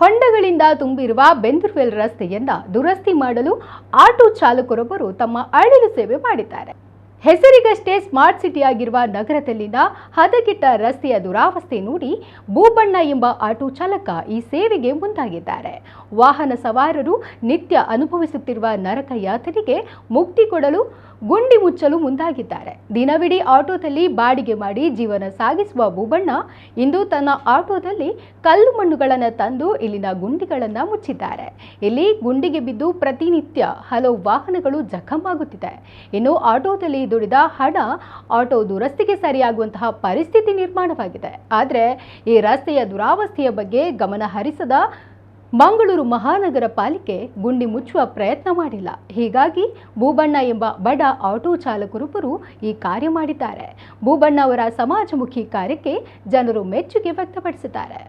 ಹೊಂಡಗಳಿಂದ ತುಂಬಿರುವ ಬೆಂದರ್ವೆಲ್ ರಸ್ತೆಯನ್ನ ದುರಸ್ತಿ ಮಾಡಲು ಆಟೋ ಚಾಲಕರೊಬ್ಬರು ತಮ್ಮ ಅಳಿಲು ಸೇವೆ ಮಾಡಿದ್ದಾರೆ. ಹೆಸರಿಗಷ್ಟೇ ಸ್ಮಾರ್ಟ್ ಸಿಟಿಯಾಗಿರುವ ನಗರದಲ್ಲಿನ ಹದಗೆಟ್ಟ ರಸ್ತೆಯ ದುರಾವಸ್ಥೆ ನೋಡಿ ಭೂಬಣ್ಣ ಎಂಬ ಆಟೋ ಚಾಲಕ ಈ ಸೇವೆಗೆ ಮುಂದಾಗಿದ್ದಾರೆ. ವಾಹನ ಸವಾರರು ನಿತ್ಯ ಅನುಭವಿಸುತ್ತಿರುವ ನರಕ ಯಾತನೆಗೆ ಮುಕ್ತಿ ಕೊಡಲು ಗುಂಡಿ ಮುಚ್ಚಲು ಮುಂದಾಗಿದ್ದಾರೆ. ದಿನವಿಡೀ ಆಟೋದಲ್ಲಿ ಬಾಡಿಗೆ ಮಾಡಿ ಜೀವನ ಸಾಗಿಸುವ ಭೂಬಣ್ಣ ಇಂದು ತನ್ನ ಆಟೋದಲ್ಲಿ ಕಲ್ಲು ಮಣ್ಣುಗಳನ್ನು ತಂದು ಇಲ್ಲಿನ ಗುಂಡಿಗಳನ್ನು ಮುಚ್ಚಿದ್ದಾರೆ. ಇಲ್ಲಿ ಗುಂಡಿಗೆ ಬಿದ್ದು ಪ್ರತಿನಿತ್ಯ ಹಲವು ವಾಹನಗಳು ಜಖಮಾಗುತ್ತಿದೆ. ಇನ್ನು ಆಟೋದಲ್ಲಿ ದುಡಿದ ಹಣ ಆಟೋ ದುರಸ್ತಿಗೆ ಸರಿಯಾಗುವಂತಹ ಪರಿಸ್ಥಿತಿ ನಿರ್ಮಾಣವಾಗಿದೆ. ಆದರೆ ಈ ರಸ್ತೆಯ ದುರಾವಸ್ಥೆಯ ಬಗ್ಗೆ ಗಮನ ಹರಿಸದ ಮಂಗಳೂರು ಮಹಾನಗರ ಪಾಲಿಕೆ ಗುಂಡಿ ಮುಚ್ಚುವ ಪ್ರಯತ್ನ ಮಾಡಿಲ್ಲ. ಹೀಗಾಗಿ ಭೂಬಣ್ಣ ಎಂಬ ಬಡ ಆಟೋ ಚಾಲಕರೊಬ್ಬರು ಈ ಕಾರ್ಯ ಮಾಡಿದ್ದಾರೆ. ಭೂಬಣ್ಣ ಅವರ ಸಮಾಜಮುಖಿ ಕಾರ್ಯಕ್ಕೆ ಜನರು ಮೆಚ್ಚುಗೆ ವ್ಯಕ್ತಪಡಿಸಿದ್ದಾರೆ.